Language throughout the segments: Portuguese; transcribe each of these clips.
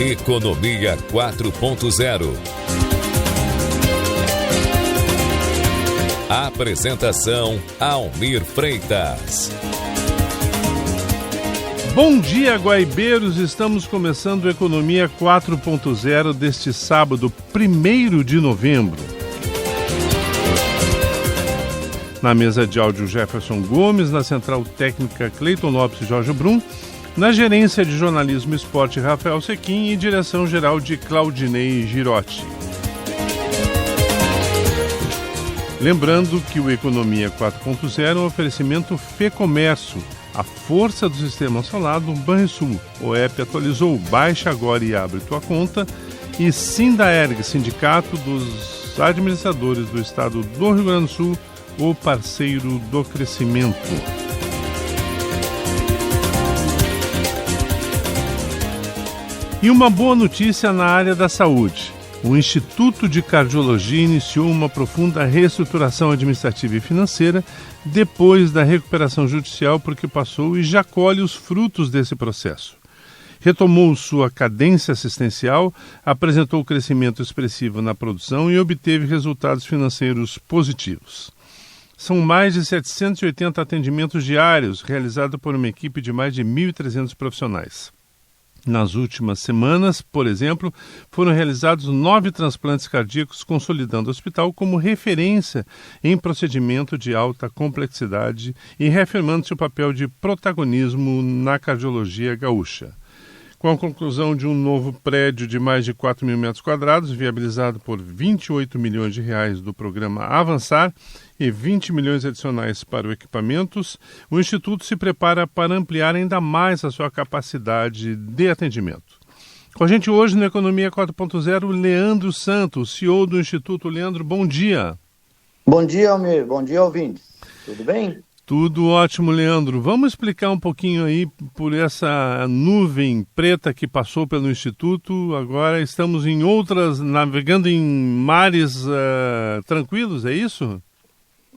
Economia 4.0. Apresentação: Almir Freitas. Bom dia, guaibeiros! Estamos começando Economia 4.0 deste sábado, 1º de novembro. Na mesa de áudio, Jefferson Gomes, na central técnica, Cleiton Lopes e Jorge Brum, na gerência de jornalismo e esporte, Rafael Sequim, e direção-geral de Claudinei Girotti. Lembrando que o Economia 4.0 é um oferecimento FEComércio, a força do sistema solar do Banrisul. O app atualizou, baixa agora e abre tua conta. E Sindaerg, Sindicato dos Administradores do Estado do Rio Grande do Sul, o parceiro do crescimento. E uma boa notícia na área da saúde. O Instituto de Cardiologia iniciou uma profunda reestruturação administrativa e financeira depois da recuperação judicial por que passou e já colhe os frutos desse processo. Retomou sua cadência assistencial, apresentou crescimento expressivo na produção e obteve resultados financeiros positivos. São mais de 780 atendimentos diários realizados por uma equipe de mais de 1.300 profissionais. Nas últimas semanas, por exemplo, foram realizados 9 transplantes cardíacos, consolidando o hospital como referência em procedimento de alta complexidade e reafirmando seu papel de protagonismo na cardiologia gaúcha. Com a conclusão de um novo prédio de mais de 4 mil metros quadrados, viabilizado por 28 milhões de reais do programa Avançar e 20 milhões adicionais para o equipamentos, o Instituto se prepara para ampliar ainda mais a sua capacidade de atendimento. Com a gente hoje no Economia 4.0, Leandro Santos, CEO do Instituto. Leandro, bom dia. Bom dia, Almir. Bom dia, ouvintes. Tudo bem? Tudo ótimo, Leandro. Vamos explicar um pouquinho aí por essa nuvem preta que passou pelo Instituto. Agora estamos em outras, navegando em mares tranquilos, é isso?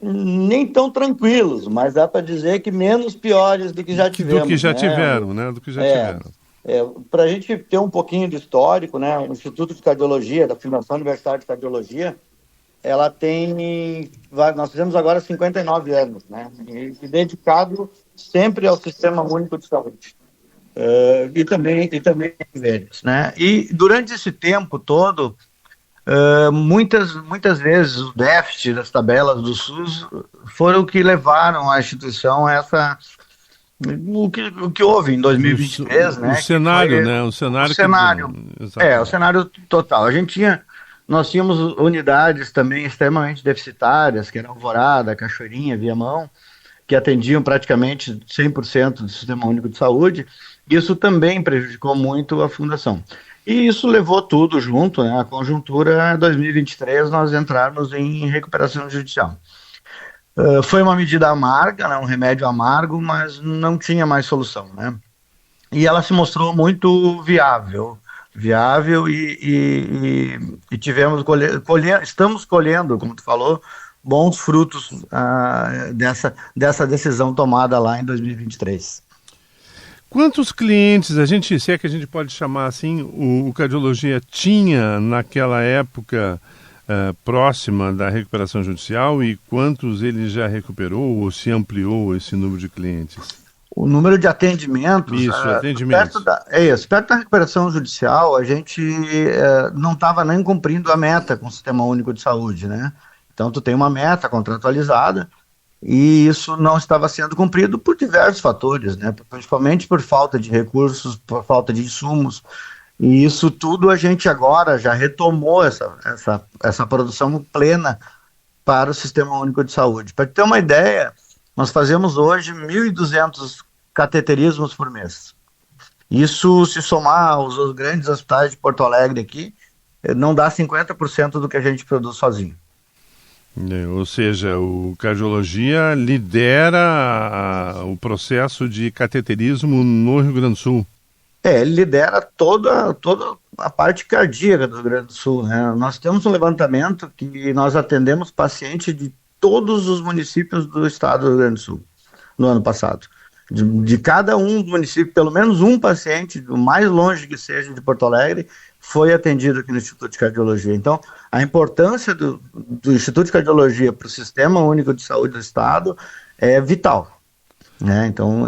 Nem tão tranquilos, mas dá para dizer que menos piores do que já tivemos. Do que já tiveram, né? Do que já tiveram. Para a gente ter um pouquinho de histórico, né? O Instituto de Cardiologia, da Fundação Universitária de Cardiologia, ela tem, nós fizemos agora 59 anos, né? E dedicado sempre ao Sistema Único de Saúde. E também velhos, né? E durante esse tempo todo, muitas vezes o déficit das tabelas do SUS foram o que levaram a instituição a essa... O que houve em 2023, né? O cenário, né? O cenário total. Nós tínhamos unidades também extremamente deficitárias, que eram Alvorada, Cachoeirinha, Viamão, que atendiam praticamente 100% do Sistema Único de Saúde. Isso também prejudicou muito a fundação. E isso levou tudo junto, né? A conjuntura 2023, nós entrarmos em recuperação judicial. Foi uma medida amarga, né? Um remédio amargo, mas não tinha mais solução, né? E ela se mostrou muito viável e estamos colhendo, como tu falou, bons frutos dessa decisão tomada lá em 2023. Quantos clientes se é que a gente pode chamar assim, o Cardiologia tinha naquela época próxima da recuperação judicial, e quantos ele já recuperou ou se ampliou esse número de clientes? O número de atendimentos... atendimentos. Perto da recuperação judicial, a gente não estava nem cumprindo a meta com o Sistema Único de Saúde, né? Então, tu tem uma meta contratualizada e isso não estava sendo cumprido por diversos fatores, né? Principalmente por falta de recursos, por falta de insumos. E isso tudo a gente agora já retomou essa produção plena para o Sistema Único de Saúde. Para ter uma ideia, nós fazemos hoje 1.200 cateterismos por mês. Isso, se somar aos grandes hospitais de Porto Alegre aqui, não dá 50% do que a gente produz sozinho. Ou seja, o Cardiologia lidera o processo de cateterismo no Rio Grande do Sul. Ele lidera toda a parte cardíaca do Rio Grande do Sul, né? Nós temos um levantamento que nós atendemos pacientes de todos os municípios do estado do Rio Grande do Sul no ano passado. De cada um do município, pelo menos um paciente, do mais longe que seja de Porto Alegre, foi atendido aqui no Instituto de Cardiologia. Então, a importância do Instituto de Cardiologia para o Sistema Único de Saúde do Estado é vital, né? Então,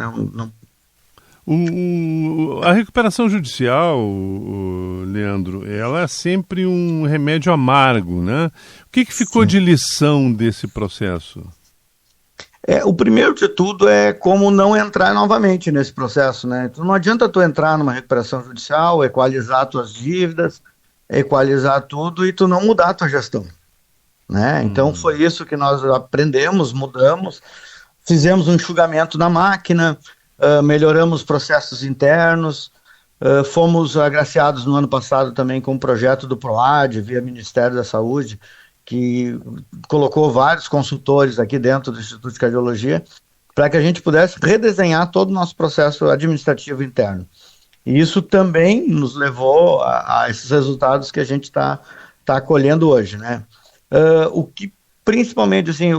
a recuperação judicial, Leandro, ela é sempre um remédio amargo, né? O que ficou de lição desse processo? O primeiro de tudo é como não entrar novamente nesse processo, né? Então não adianta tu entrar numa recuperação judicial, equalizar tuas dívidas, equalizar tudo e tu não mudar a tua gestão, né? Então foi isso que nós aprendemos, mudamos, fizemos um enxugamento na máquina, melhoramos processos internos, fomos agraciados no ano passado também com um projeto do PROAD, via Ministério da Saúde, que colocou vários consultores aqui dentro do Instituto de Cardiologia para que a gente pudesse redesenhar todo o nosso processo administrativo interno. E isso também nos levou a esses resultados que a gente está colhendo hoje, né? O que principalmente, assim,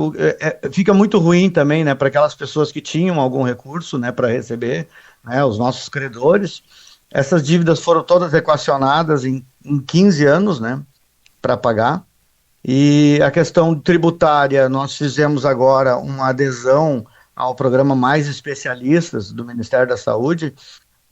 fica muito ruim também, né, para aquelas pessoas que tinham algum recurso, né, para receber, né, os nossos credores. Essas dívidas foram todas equacionadas em 15 anos, né, para pagar. E a questão tributária, nós fizemos agora uma adesão ao programa Mais Especialistas do Ministério da Saúde.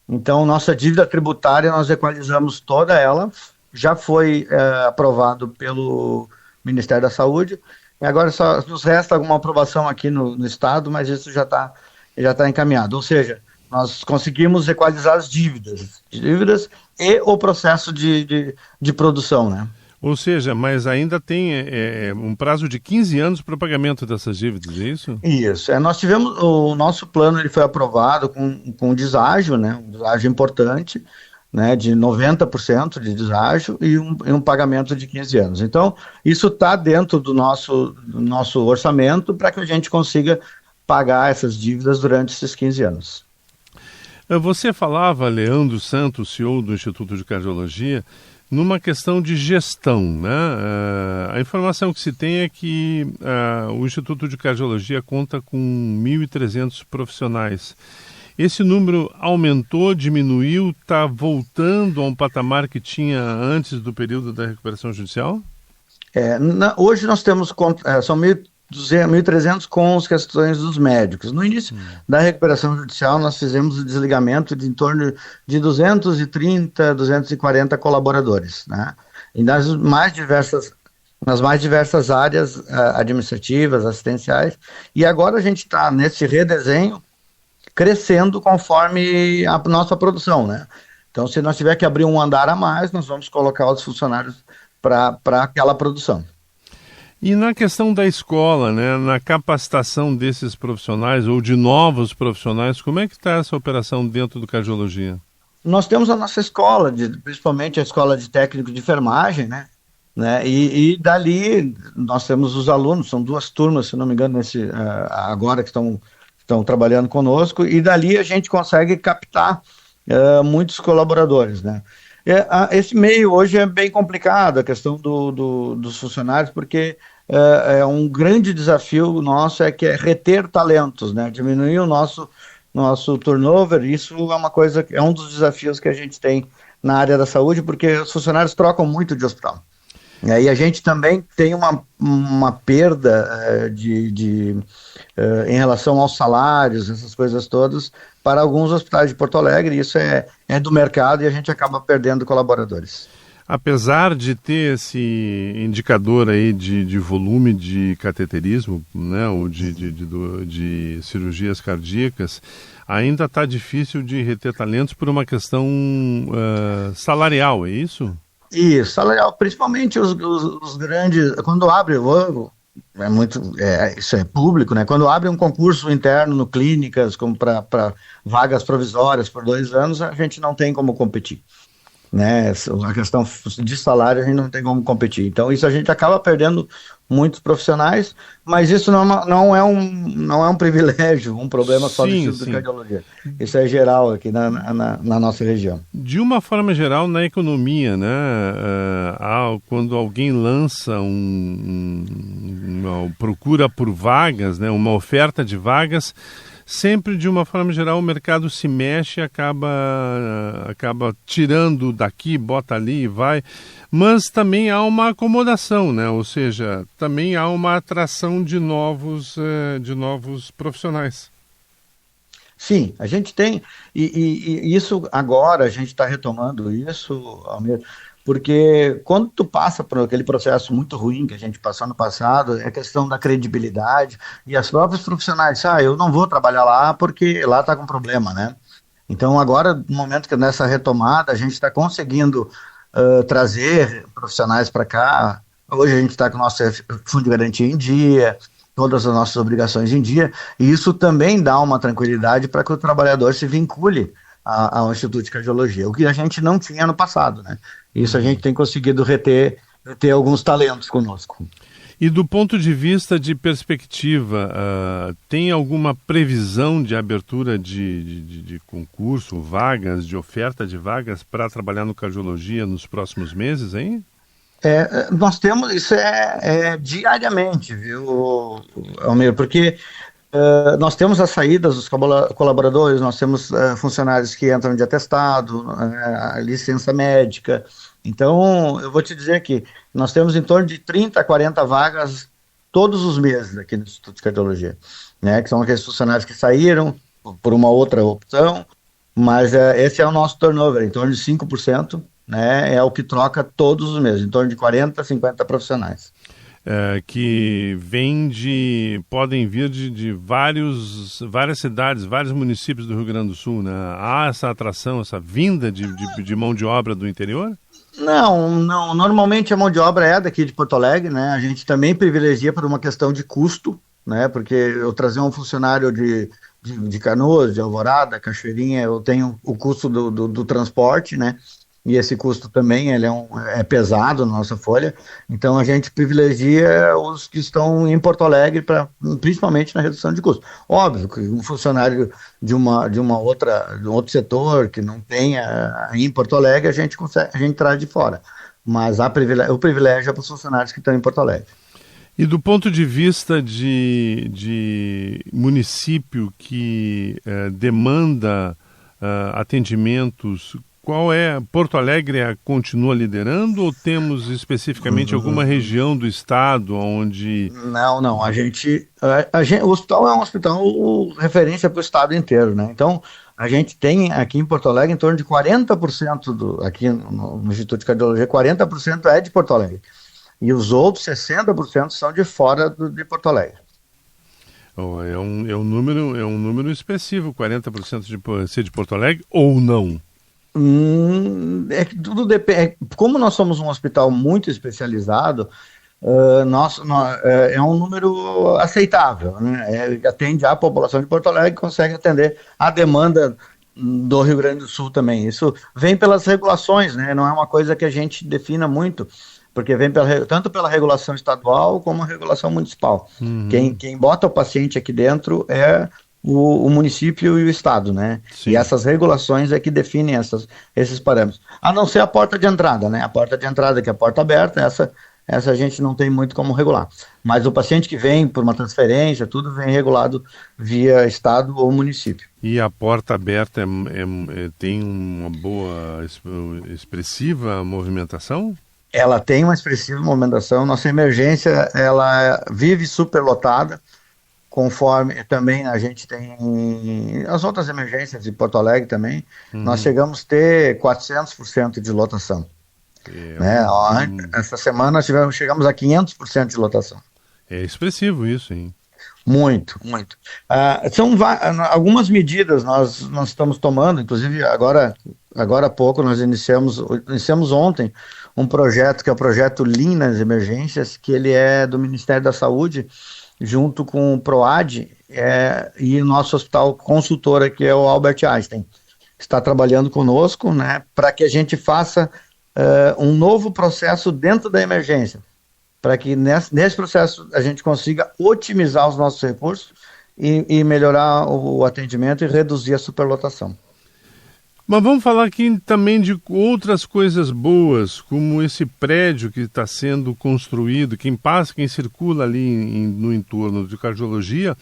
Então, nossa dívida tributária, nós equalizamos toda ela, já foi aprovado pelo Ministério da Saúde, e agora só nos resta alguma aprovação aqui no Estado, mas isso já tá encaminhado. Ou seja, nós conseguimos equalizar as dívidas e o processo de produção, né? Ou seja, mas ainda tem um prazo de 15 anos para o pagamento dessas dívidas, é isso? Isso. Nós tivemos, o nosso plano ele foi aprovado com deságio, né? Um deságio importante, né? De 90% de deságio e um pagamento de 15 anos. Então, isso está dentro do nosso orçamento para que a gente consiga pagar essas dívidas durante esses 15 anos. Você falava, Leandro Santos, CEO do Instituto de Cardiologia, numa questão de gestão, né? A informação que se tem é que o Instituto de Cardiologia conta com 1.300 profissionais. Esse número aumentou, diminuiu, está voltando a um patamar que tinha antes do período da recuperação judicial? Hoje nós temos, são 1.300 com as questões dos médicos. No início da recuperação judicial, nós fizemos o desligamento de em torno de 230, 240 colaboradores, né? E nas mais diversas áreas administrativas, assistenciais. E agora a gente está nesse redesenho crescendo conforme a nossa produção, né? Então, se nós tiver que abrir um andar a mais, nós vamos colocar os funcionários para aquela produção. E na questão da escola, né, na capacitação desses profissionais ou de novos profissionais, como é que está essa operação dentro do Cardiologia? Nós temos a nossa escola, principalmente a escola de técnico de enfermagem, né? E dali nós temos os alunos, são 2 turmas, se não me engano, agora que estão trabalhando conosco, e dali a gente consegue captar muitos colaboradores, né? Esse meio hoje é bem complicado, a questão dos funcionários, porque um grande desafio nosso que é reter talentos, né? Diminuir o nosso turnover. Isso é um dos desafios que a gente tem na área da saúde, porque os funcionários trocam muito de hospital. E aí a gente também tem uma perda em relação aos salários, essas coisas todas, para alguns hospitais de Porto Alegre. Isso é do mercado e a gente acaba perdendo colaboradores. Apesar de ter esse indicador aí de volume de cateterismo, né, ou de cirurgias cardíacas, ainda está difícil de reter talentos por uma questão salarial, é isso? Isso, salarial, principalmente os grandes, quando abre, isso é público, né? Quando abre um concurso interno no clínicas, como para vagas provisórias por 2 anos, a gente não tem como competir, né? A questão de salário a gente não tem como competir. Então isso a gente acaba perdendo muitos profissionais, mas isso não é um privilégio, um problema só do Instituto de Cardiologia. Isso é geral aqui na nossa região. De uma forma geral, na economia, né? Quando alguém lança uma procura por vagas, né? Uma oferta de vagas, sempre, de uma forma geral, o mercado se mexe, acaba tirando daqui, bota ali e vai, mas também há uma acomodação, né? Ou seja, também há uma atração de novos profissionais. Sim, a gente tem, e isso agora, a gente está retomando isso, Almir, porque quando tu passa por aquele processo muito ruim que a gente passou no passado, é questão da credibilidade, e as próprios profissionais, eu não vou trabalhar lá porque lá está com problema, né? Então agora, no momento que nessa retomada, a gente está conseguindo trazer profissionais para cá. Hoje a gente está com o nosso fundo de garantia em dia, todas as nossas obrigações em dia, e isso também dá uma tranquilidade para que o trabalhador se vincule ao Instituto de Cardiologia, o que a gente não tinha no passado, né? Isso a gente tem conseguido reter alguns talentos conosco. E do ponto de vista de perspectiva, tem alguma previsão de abertura de concurso, vagas, de oferta de vagas para trabalhar no cardiologia nos próximos meses, hein? Nós temos, isso diariamente, viu, Almir? Porque nós temos as saídas dos colaboradores, nós temos funcionários que entram de atestado, a licença médica. Então, eu vou te dizer que nós temos em torno de 30 a 40 vagas todos os meses aqui no Instituto de Cardiologia, né? Que são aqueles funcionários que saíram por uma outra opção, mas esse é o nosso turnover, em torno de 5%. Né, é o que troca todos os meses, em torno de 40 a 50 profissionais. Que podem vir de várias cidades, vários municípios do Rio Grande do Sul, né? Há essa atração, essa vinda de mão de obra do interior? Não, normalmente a mão de obra é daqui de Porto Alegre, né? A gente também privilegia por uma questão de custo, né? Porque eu trazer um funcionário de Canoas, de Alvorada, Cachoeirinha, eu tenho o custo do transporte, né? E esse custo também ele é pesado na nossa folha, então a gente privilegia os que estão em Porto Alegre, principalmente na redução de custo. Óbvio que um funcionário de um outro setor que não tenha em Porto Alegre, a gente traz de fora, mas o privilégio é para os funcionários que estão em Porto Alegre. E do ponto de vista de município que demanda atendimentos, qual é? Porto Alegre continua liderando ou temos especificamente alguma região do estado onde... Não, o hospital é um hospital referência para o estado inteiro, né? Então, a gente tem aqui em Porto Alegre em torno de 40% aqui no Instituto de Cardiologia, 40% é de Porto Alegre. E os outros 60% são de fora de Porto Alegre. É um número expressivo, 40% de ser de Porto Alegre ou não? Tudo depende. Como nós somos um hospital muito especializado, é um número aceitável, né? Atende a população de Porto Alegre, consegue atender a demanda do Rio Grande do Sul também. Isso vem pelas regulações, né? Não é uma coisa que a gente defina muito, porque vem tanto pela regulação estadual como a regulação municipal. Uhum. Quem bota o paciente aqui dentro é o município e o estado, né? Sim. E essas regulações é que definem esses parâmetros. A não ser a porta de entrada, né? A porta de entrada, que é a porta aberta, essa a gente não tem muito como regular. Mas o paciente que vem por uma transferência, tudo vem regulado via estado ou município. E a porta aberta tem uma boa, expressiva movimentação? Ela tem uma expressiva movimentação. Nossa emergência, ela vive superlotada, conforme também a gente tem as outras emergências de Porto Alegre também, nós chegamos a ter 400% de lotação. Né? Essa semana chegamos a 500% de lotação. É expressivo isso, hein? Muito, muito. São algumas medidas nós estamos tomando, inclusive agora há pouco nós iniciamos ontem um projeto que é o projeto Lean nas Emergências, que ele é do Ministério da Saúde, junto com o PROAD e o nosso hospital consultora, que é o Albert Einstein, está trabalhando conosco, né, para que a gente faça um novo processo dentro da emergência, para que nesse processo a gente consiga otimizar os nossos recursos e melhorar o atendimento e reduzir a superlotação. Mas vamos falar aqui também de outras coisas boas, como esse prédio que está sendo construído, quem circula ali no entorno de cardiologia,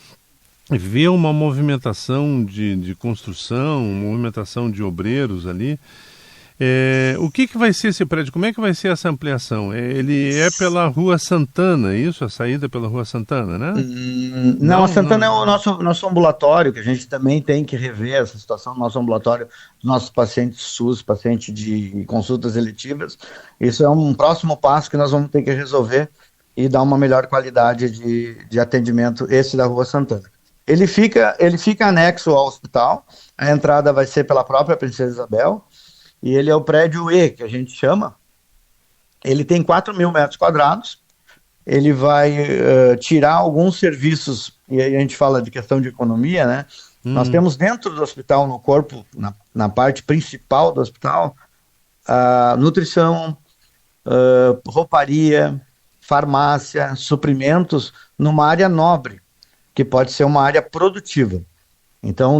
vê uma movimentação de construção, uma movimentação de obreiros ali. O que vai ser esse prédio? Como é que vai ser essa ampliação? Ele é pela Rua Santana, isso? A saída pela Rua Santana, né? Não, a Santana não. É o nosso ambulatório, que a gente também tem que rever essa situação do nosso ambulatório, dos nossos pacientes SUS, pacientes de consultas eletivas. Isso é um próximo passo que nós vamos ter que resolver e dar uma melhor qualidade de atendimento, esse da Rua Santana. Ele fica anexo ao hospital, a entrada vai ser pela própria Princesa Isabel, e ele é o prédio E, que a gente chama. Ele tem 4.000 metros quadrados, ele vai tirar alguns serviços, e aí a gente fala de questão de economia, né? Nós temos dentro do hospital, no corpo, na parte principal do hospital, nutrição, rouparia, farmácia, suprimentos, numa área nobre, que pode ser uma área produtiva. Então,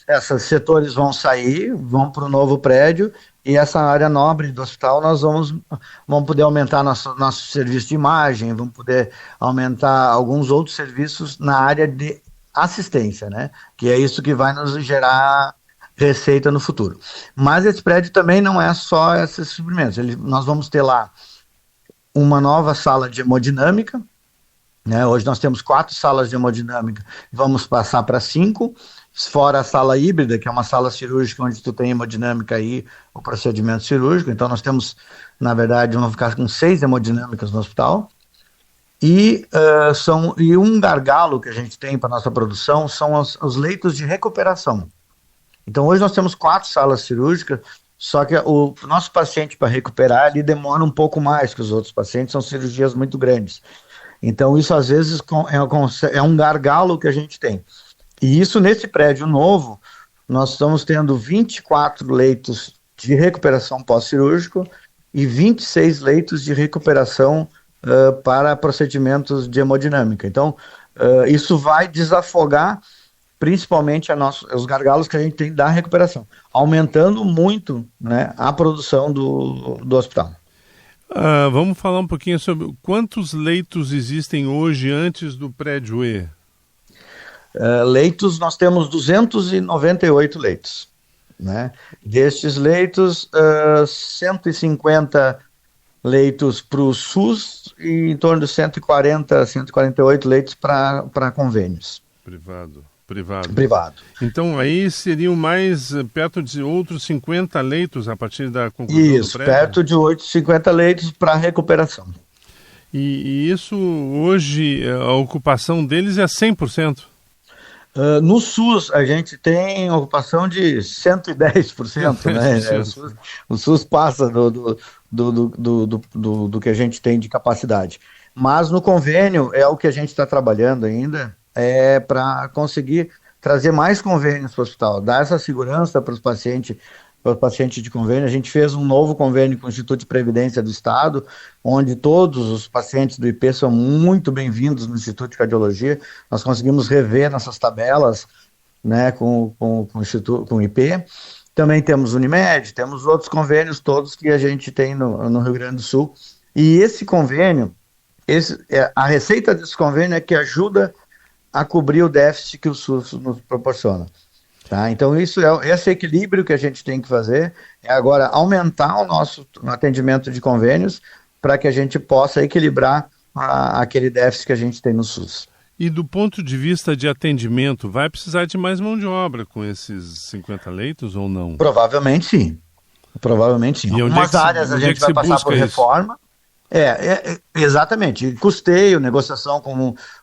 esses setores vão sair, vão para o novo prédio, e essa área nobre do hospital nós vamos poder aumentar nosso serviço de imagem, vamos poder aumentar alguns outros serviços na área de assistência, né? Que é isso que vai nos gerar receita no futuro. Mas esse prédio também não é só esses suprimentos. Nós vamos ter lá uma nova sala de hemodinâmica, né? Hoje nós temos 4 salas de hemodinâmica, vamos passar para 5, fora a sala híbrida, que é uma sala cirúrgica onde tu tem hemodinâmica e o procedimento cirúrgico. Então nós temos, na verdade, vamos ficar com 6 hemodinâmicas no hospital, e um gargalo que a gente tem para nossa produção são os leitos de recuperação. Então hoje nós temos 4 salas cirúrgicas, só que o nosso paciente, para recuperar, ele demora um pouco mais que os outros pacientes, são cirurgias muito grandes. Então isso às vezes é um gargalo que a gente tem. E isso nesse prédio novo, nós estamos tendo 24 leitos de recuperação pós-cirúrgico e 26 leitos de recuperação para procedimentos de hemodinâmica. Então isso vai desafogar principalmente os gargalos que a gente tem da recuperação, aumentando muito, né, a produção do hospital. Vamos falar um pouquinho sobre quantos leitos existem hoje antes do prédio E? Leitos, nós temos 298 leitos, né? Destes leitos, 150 leitos para o SUS e em torno de 140, 148 leitos para convênios. Privado. Então aí seriam mais perto de outros 50 leitos a partir da conclusão do prédio? Isso, perto de 50 leitos para recuperação. E isso hoje, a ocupação deles é 100%? No SUS a gente tem ocupação de 110%, né? O SUS passa do que a gente tem de capacidade. Mas no convênio é o que a gente está trabalhando ainda, para conseguir trazer mais convênios para o hospital, dar essa segurança para os pacientes de convênio. A gente fez um novo convênio com o Instituto de Previdência do Estado, onde todos os pacientes do IP são muito bem-vindos no Instituto de Cardiologia. Nós conseguimos rever nossas tabelas, né, com o IP. Também temos Unimed, temos outros convênios todos que a gente tem no Rio Grande do Sul. E esse convênio, a receita desse convênio é que ajuda a cobrir o déficit que o SUS nos proporciona. Tá? Então esse equilíbrio que a gente tem que fazer é agora aumentar o nosso atendimento de convênios para que a gente possa equilibrar aquele déficit que a gente tem no SUS. E do ponto de vista de atendimento, vai precisar de mais mão de obra com esses 50 leitos ou não? Provavelmente sim. Em algumas áreas a gente vai passar por reforma. Exatamente. Custeio, negociação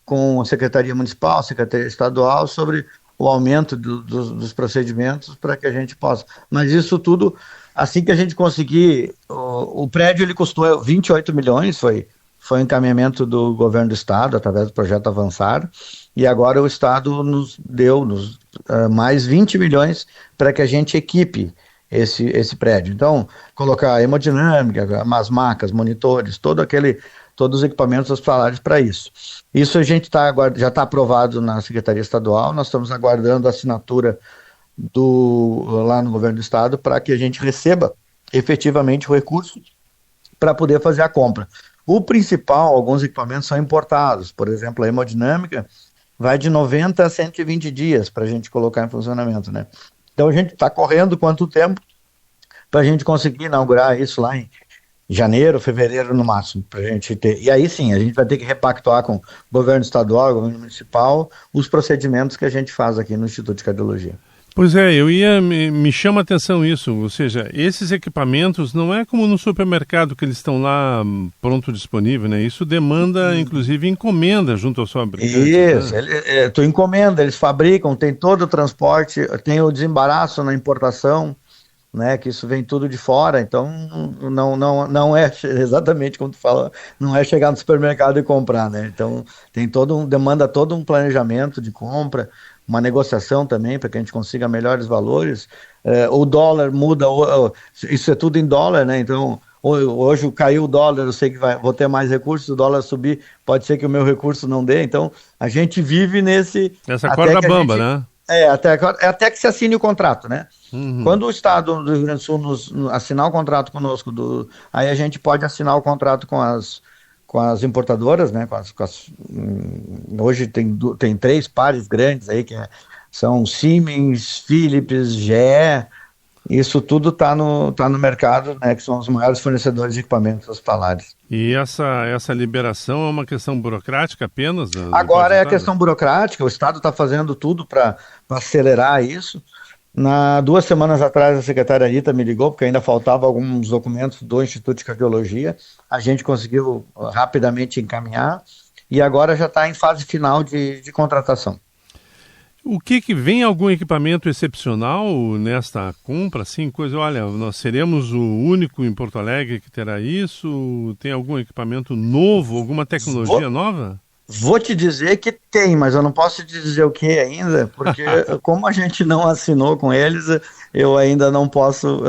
com a Secretaria Municipal, Secretaria Estadual sobre o aumento dos procedimentos para que a gente possa. Mas isso tudo, assim que a gente conseguir, o prédio ele custou 28 milhões, foi um encaminhamento do governo do estado através do projeto Avançar, e agora o estado nos deu mais 20 milhões para que a gente equipe esse prédio. Então, colocar hemodinâmica, as macas, monitores, todos os equipamentos hospitalares para isso. Isso a gente já está aprovado na Secretaria Estadual, nós estamos aguardando a assinatura lá no governo do estado para que a gente receba efetivamente o recurso para poder fazer a compra. O principal, alguns equipamentos são importados, por exemplo, a hemodinâmica vai de 90 a 120 dias para a gente colocar em funcionamento, né? Então a gente está correndo quanto tempo para a gente conseguir inaugurar isso lá em janeiro, fevereiro no máximo, para a gente ter. E aí sim, a gente vai ter que repactuar com o governo estadual, o governo municipal, os procedimentos que a gente faz aqui no Instituto de Cardiologia. Pois é, me chama a atenção isso, ou seja, esses equipamentos não é como no supermercado que eles estão lá pronto disponível, né? Isso demanda, inclusive, encomenda junto ao fabricante. Isso, né? Tu encomenda, eles fabricam, tem todo o transporte, tem o desembaraço na importação, né? Que isso vem tudo de fora, então não é exatamente como tu fala, não é chegar no supermercado e comprar, né? Então demanda todo um planejamento de compra, uma negociação também para que a gente consiga melhores valores. O dólar muda, isso é tudo em dólar, né? Então hoje caiu o dólar, eu sei que vou ter mais recursos, o dólar subir, pode ser que o meu recurso não dê, então a gente vive essa corda bamba, né? Até que se assine o contrato, né? Uhum. Quando o Estado do Rio Grande do Sul assinar o contrato conosco, aí a gente pode assinar o contrato com as importadoras, né? Hoje tem 3 pares grandes aí, são Siemens, Philips, GE, isso tudo está no mercado, né? Que são os maiores fornecedores de equipamentos hospitalares. E essa liberação é uma questão burocrática apenas? Agora é a questão burocrática, o Estado está fazendo tudo para acelerar isso. 2 semanas atrás a secretária Anitta me ligou, porque ainda faltavam alguns documentos do Instituto de Cardiologia, a gente conseguiu rapidamente encaminhar, e agora já está em fase final de contratação. O que vem algum equipamento excepcional nesta compra? Assim, olha, nós seremos o único em Porto Alegre que terá isso? Tem algum equipamento novo, alguma tecnologia nova? Vou te dizer que tem, mas eu não posso te dizer o que ainda, porque como a gente não assinou com eles, eu ainda não posso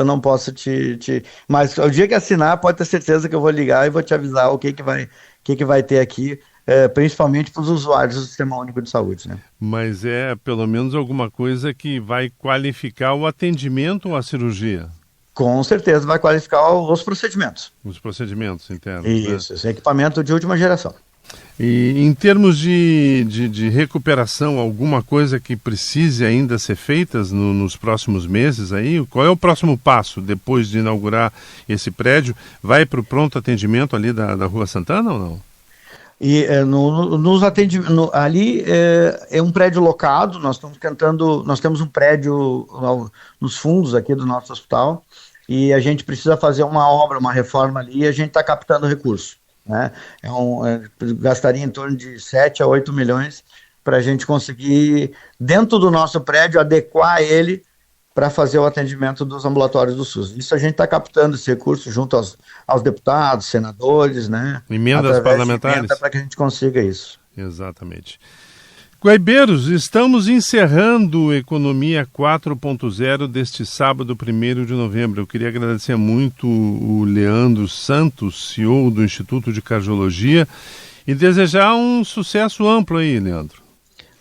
te... Mas o dia que assinar, pode ter certeza que eu vou ligar e vou te avisar o que vai ter aqui, principalmente para os usuários do Sistema Único de Saúde, né? Mas é pelo menos alguma coisa que vai qualificar o atendimento ou a cirurgia? Com certeza vai qualificar os procedimentos. Os procedimentos internos. Isso, esse é equipamento de última geração. E em termos de recuperação, alguma coisa que precise ainda ser feita nos próximos meses aí? Qual é o próximo passo depois de inaugurar esse prédio? Vai para o pronto atendimento ali da Rua Santana ou não? E ali é um prédio locado, nós temos um prédio nos fundos aqui do nosso hospital e a gente precisa fazer uma obra, uma reforma ali e a gente está captando recurso. Né? Gastaria em torno de 7 a 8 milhões para a gente conseguir, dentro do nosso prédio, adequar ele para fazer o atendimento dos ambulatórios do SUS. Isso a gente está captando esse recurso junto aos deputados, senadores, né? Emendas parlamentares. Para que a gente consiga isso. Exatamente. Guaibeiros, estamos encerrando o Economia 4.0 deste sábado, 1º de novembro. Eu queria agradecer muito o Leandro Santos, CEO do Instituto de Cardiologia, e desejar um sucesso amplo aí, Leandro.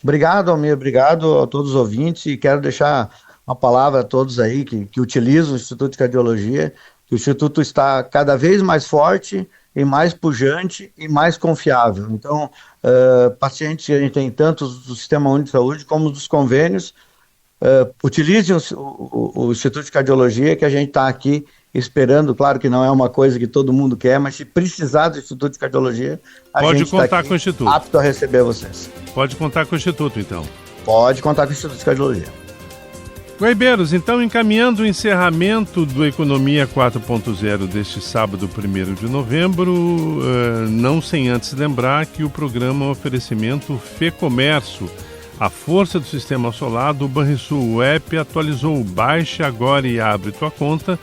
Obrigado, Almir, obrigado a todos os ouvintes, e quero deixar uma palavra a todos aí que utilizam o Instituto de Cardiologia, que o Instituto está cada vez mais forte e mais pujante e mais confiável. Então, pacientes que a gente tem tanto do Sistema Único de Saúde como dos convênios, utilizem o Instituto de Cardiologia, que a gente está aqui esperando. Claro que não é uma coisa que todo mundo quer, mas se precisar do Instituto de Cardiologia, a gente está aqui apto a receber vocês. Pode contar com o Instituto, então. Pode contar com o Instituto de Cardiologia. Guaibeiros, então, encaminhando o encerramento do Economia 4.0 deste sábado, 1º de novembro, não sem antes lembrar que o programa oferecimento FEComércio, a força do sistema solar do Banrisul. O app atualizou o Baixe Agora e Abre Tua Conta,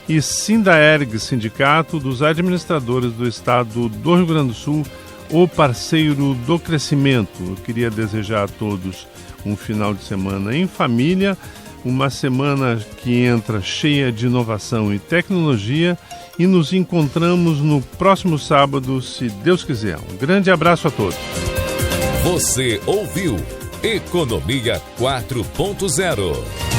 e Sindaerg, Sindicato dos Administradores do Estado do Rio Grande do Sul, o parceiro do crescimento. Eu queria desejar a todos um final de semana em família, uma semana que entra cheia de inovação e tecnologia, e nos encontramos no próximo sábado, se Deus quiser. Um grande abraço a todos. Você ouviu Economia 4.0.